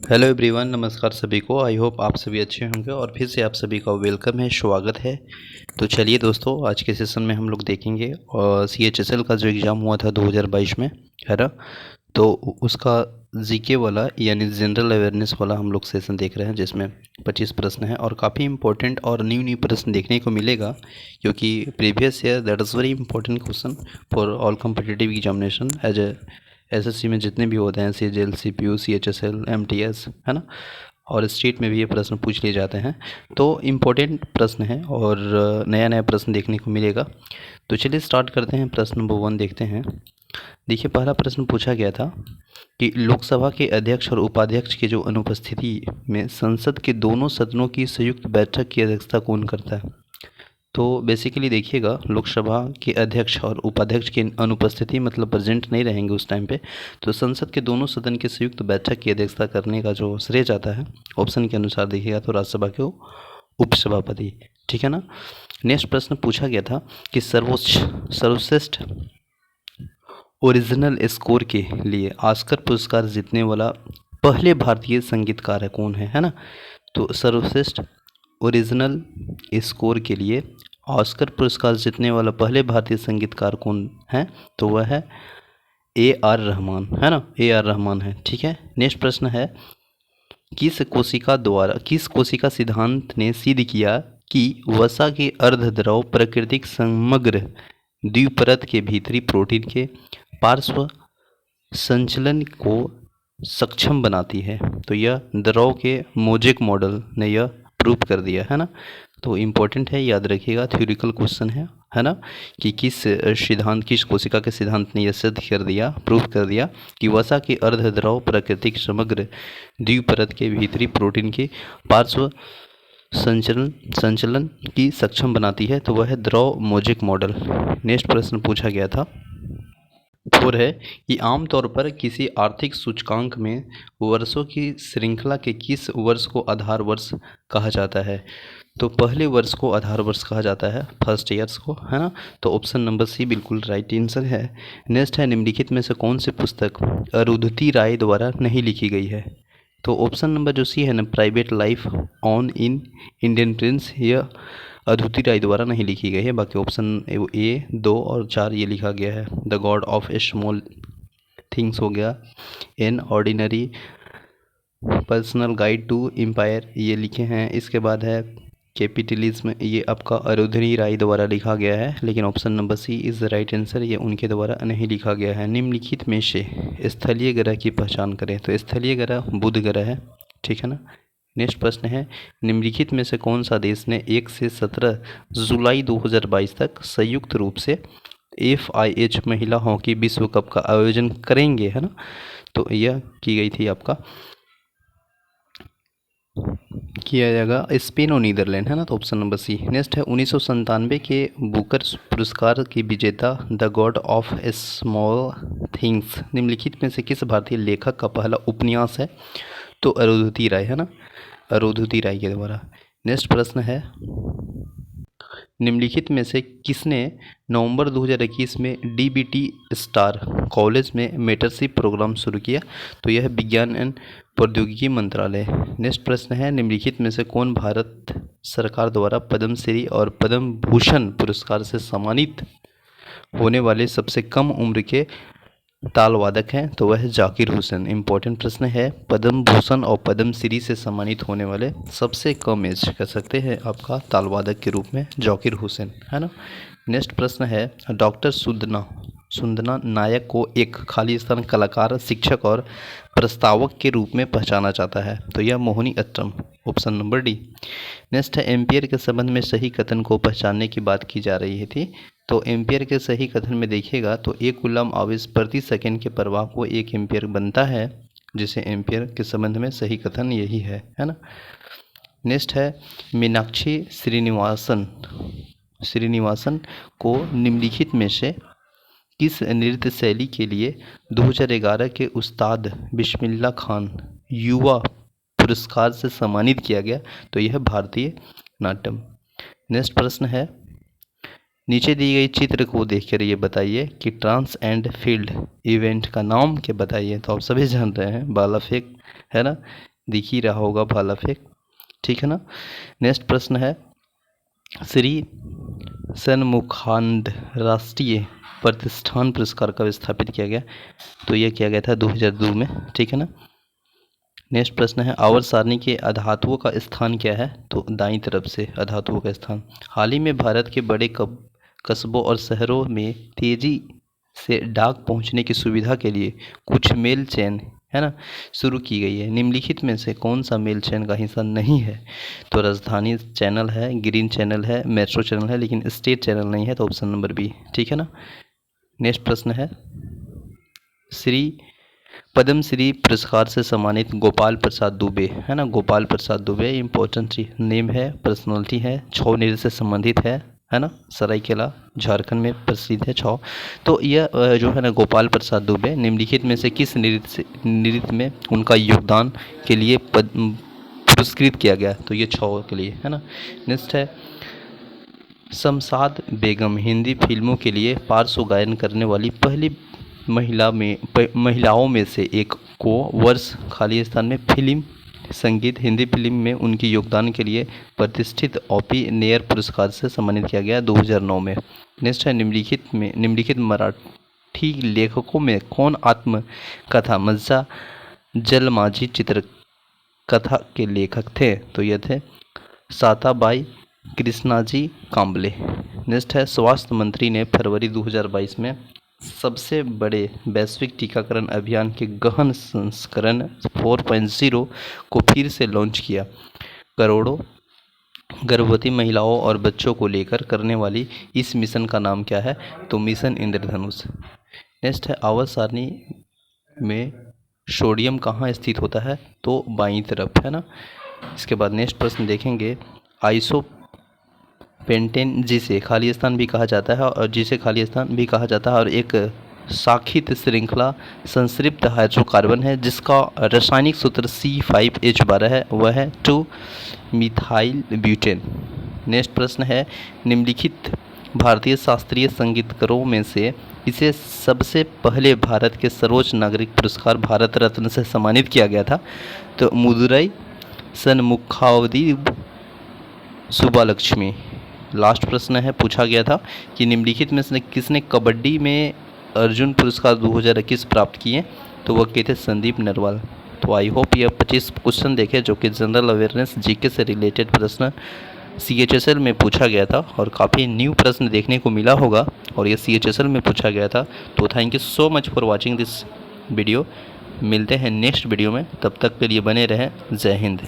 Hello everyone, नमस्कार सभी को। आई होप आप सभी अच्छे होंगे और फिर से आप सभी का वेलकम है, स्वागत है। तो चलिए दोस्तों, आज के सेशन में हम लोग देखेंगे और CHSL का जो एग्ज़ाम हुआ था 2022 में, है ना। तो उसका जीके वाला यानी जनरल अवेयरनेस वाला हम लोग सेशन देख रहे हैं, जिसमें 25 प्रश्न हैं और काफ़ी इंपॉर्टेंट और न्यू न्यू प्रश्न देखने को मिलेगा, क्योंकि previous year that is very important question for all competitive examination as a SSC में जितने भी होते हैं, CGL, CPU, CHSL, MTS, है ना। और स्टेट में भी ये प्रश्न पूछ लिए जाते हैं। तो इम्पोर्टेंट प्रश्न है और नया नया प्रश्न देखने को मिलेगा। तो चलिए स्टार्ट करते हैं। प्रश्न नंबर 1 देखते हैं। देखिए, पहला प्रश्न पूछा गया था कि लोकसभा के अध्यक्ष और उपाध्यक्ष की जो अनुपस्थिति में संसद के दोनों सदनों की संयुक्त बैठक की अध्यक्षता कौन करता है। तो बेसिकली देखिएगा, लोकसभा के अध्यक्ष और उपाध्यक्ष की अनुपस्थिति मतलब प्रेजेंट नहीं रहेंगे उस टाइम पे, तो संसद के दोनों सदन की संयुक्त बैठक की अध्यक्षता करने का जो श्रेय जाता है, ऑप्शन के अनुसार देखिएगा तो राज्यसभा के उपसभापति, ठीक है ना। नेक्स्ट प्रश्न पूछा गया था कि सर्वश्रेष्ठ ओरिजिनल स्कोर के लिए ऑस्कर पुरस्कार जीतने वाला पहले भारतीय संगीतकार है कौन है ना। तो सर्वश्रेष्ठ ओरिजिनल स्कोर के लिए ऑस्कर पुरस्कार जीतने वाला पहले भारतीय संगीतकार कौन है, तो वह है AR रहमान, है ना। AR रहमान है, ठीक है। नेक्स्ट प्रश्न है, किस कोशिका सिद्धांत ने सिद्ध किया कि वसा के अर्धद्रव प्राकृतिक समग्र द्विपरत के भीतरी प्रोटीन के पार्श्व संचलन को सक्षम बनाती है। तो यह द्रव के मोजेक मॉडल ने यह प्रूव कर दिया, है ना। तो इम्पोर्टेंट है, याद रखिएगा, थ्योरिकल क्वेश्चन है ना, कि किस कोशिका के सिद्धांत ने यह सिद्ध कर दिया, प्रूव कर दिया कि वसा के अर्धद्रव प्राकृतिक समग्र द्विपरत के भीतरी प्रोटीन के पार्श्व संचलन की सक्षम बनाती है। तो वह है द्रव मोजेक मॉडल। नेक्स्ट प्रश्न पूछा गया था 4 है कि आमतौर पर किसी आर्थिक सूचकांक में वर्षों की श्रृंखला के किस वर्ष को आधार वर्ष कहा जाता है। तो पहले वर्ष को आधार वर्ष कहा जाता है, फर्स्ट ईयर्स को, है ना। तो ऑप्शन नंबर सी बिल्कुल राइट आंसर है। नेक्स्ट है, निम्नलिखित में से कौन सी पुस्तक अरुंधति राय द्वारा नहीं लिखी गई है। तो ऑप्शन नंबर जो सी है ना, private life on in Indian Prince, यह अरुंधति राय द्वारा नहीं लिखी गई है। बाकी ऑप्शन ए 2 और 4 ये लिखा गया है। The God of a Small Things हो गया, An Ordinary Personal Guide to Empire ये लिखे हैं। इसके बाद है कैपिटलिज्म, ये आपका अरुंधति राय द्वारा लिखा गया है, लेकिन option number C is the right answer, ये उनके द्वारा नहीं लिखा गया है। निम्नलिखित में से स्थलीय ग्रह की पहचान करें। तो स्थलीय ग्रह बुध ग्रह है, ठीक है ना। नेक्स्ट प्रश्न है, निम्नलिखित में से कौन सा देश ने 1 से 17 जुलाई 2022 तक संयुक्त रूप से FIH महिला हॉकी विश्व कप का आयोजन करेंगे, है ना। तो यह की गई थी आपका, किया जाएगा स्पेन और नीदरलैंड, है ना। तो ऑप्शन नंबर सी। नेक्स्ट है, 1997 के बुकर पुरस्कार की विजेता the God of small things निम्नलिखित में से किस भारतीय लेखक का पहला उपन्यास है। तो अरुंधति राय, है ना, अरुंधति राय के द्वारा। नेक्स्ट प्रश्न है, निम्नलिखित में से किसने नवंबर 2021 में DBT स्टार कॉलेज में मेंटरशिप प्रोग्राम शुरू किया। तो यह विज्ञान एवं प्रौद्योगिकी मंत्रालय। नेक्स्ट प्रश्न है, निम्नलिखित में से कौन भारत सरकार द्वारा पद्मश्री और पद्म भूषण पुरस्कार से सम्मानित होने वाले सबसे कम उम्र के ताल वादक हैं। तो वह है जाकिर हुसैन। इंपॉर्टेंट प्रश्न है, पद्म भूषण और पद्मश्री से सम्मानित होने वाले सबसे कम एज कह सकते हैं आपका ताल वादक के रूप में जाकिर हुसैन, है ना। नेक्स्ट प्रश्न है, डॉक्टर सुंदना नायक को एक खाली स्थान कलाकार, शिक्षक और प्रस्तावक के रूप में पहचाना जाता है। तो यह Mohiniyattam, option number D. Next है, एम्पियर के संबंध में सही कथन को पहचानने की बात की जा रही थी। तो एम्पियर के सही कथन में देखिएगा तो 1 कूलम आवेश प्रति सेकंड के प्रवाह को 1 एम्पियर बनता है, जिसे एम्पियर के संबंध में सही कथन यही है ना। नेक्स्ट है, मीनाक्षी श्रीनिवासन को निम्नलिखित में से किस नृत्य शैली के लिए 2011 के उस्ताद बिस्मिल्लाह खान युवा पुरस्कार से सम्मानित किया गया। तो यह भारतीय नाट्यम। नेक्स्ट प्रश्न है, नीचे दी गई चित्र को देखकर ये बताइए कि ट्रांस एंड फील्ड इवेंट का नाम क्या बताइए। तो आप सभी जान रहे हैं, बाला फेंक, है ना। दिख ही रहा होगा भाला फेंक, ठीक है ना। नेक्स्ट प्रश्न है, श्री सन्मुखानंद राष्ट्रीय प्रतिष्ठान पुरस्कार कब स्थापित किया गया? तो यह किया गया था 2002 में, ठीक है ना। नेक्स्ट प्रश्न है, आवर्त सारणी के अधातुओं का स्थान क्या है? तो दाईं तरफ से अधातुओं का स्थान। हाल ही में भारत के बड़े कस्बों और शहरों में तेजी से डाक पहुंचने की सुविधा के लिए कुछ मेल चेन, है ना, शुरू की गई है। निम्नलिखित में से कौन सा मेल चेन का हिस्सा नहीं है? तो राजधानी चैनल है, ग्रीन चैनल है, मेट्रो चैनल है, लेकिन स्टेट चैनल नहीं है, तो ऑप्शन नंबर बी, ठीक है ना। नेक्स्ट प्रश्न है, पद्मश्री पुरस्कार से सम्मानित गोपाल प्रसाद दुबे, है ना, गोपाल प्रसाद दुबे इम्पोर्टेंट नेम है, पर्सनालिटी है, छौ नृत्य से संबंधित है ना, सरायकेला झारखंड में प्रसिद्ध है छौ। तो यह जो है ना गोपाल प्रसाद दुबे निम्नलिखित में से किस नृत्य में उनका योगदान के लिए पुरस्कृत किया गया? तो ये छौ के लिए, है ना। नेक्स्ट है, शमशाद बेगम हिंदी फिल्मों के लिए पार्श्व गायन करने वाली पहली महिलाओं में से एक को वर्ष खाली स्थान में फिल्म संगीत हिंदी फिल्म में उनके योगदान के लिए प्रतिष्ठित ओपी नेयर पुरस्कार से सम्मानित किया गया 2009 में। नेक्स्ट है, निम्नलिखित मराठी लेखकों में कौन आत्मकथा मज्जा जलमाजी चित्रकथा के लेखक थे? तो ये थे साताबाई कृष्णाजी कांबले। नेक्स्ट है, स्वास्थ्य मंत्री ने फरवरी 2022 में सबसे बड़े वैश्विक टीकाकरण अभियान के गहन संस्करण 4.0 को फिर से लॉन्च किया। करोड़ों गर्भवती महिलाओं और बच्चों को लेकर करने वाली इस मिशन का नाम क्या है? तो मिशन इंद्रधनुष। नेक्स्ट है, आवर्त सारणी में सोडियम कहाँ स्थित होता है? तो बाईं तरफ, है ना। इसके बाद नेक्स्ट प्रश्न देखेंगे, आइसोपेंटेन जिसे खाली स्थान भी कहा जाता है और एक शाखित श्रृंखला संतृप्त हाइड्रोकार्बन है जिसका रासायनिक सूत्र C5H12 है, वह है 2-मिथाइल ब्यूटेन। नेक्स्ट प्रश्न है, निम्नलिखित भारतीय शास्त्रीय संगीतकारों में से इसे सबसे पहले भारत के सर्वोच्च नागरिक पुरस्कार भारत रत्न से सम्मानित किया गया था? तो मदुरई सन्मुखावदी सुब्बालक्ष्मी। लास्ट प्रश्न है, पूछा गया था कि निम्नलिखित में से किसने कबड्डी में अर्जुन पुरस्कार 2021 प्राप्त किए? तो वह कहते संदीप नरवाल। तो आई होप यह 25 क्वेश्चन देखे जो कि जनरल अवेयरनेस जीके से रिलेटेड प्रश्न CHSL में पूछा गया था और काफ़ी न्यू प्रश्न देखने को मिला होगा और ये CHSL में पूछा गया था। तो thank you so much for watching this video. मिलते हैं नेक्स्ट वीडियो में, तब तक के लिए बने रहें। जय हिंद।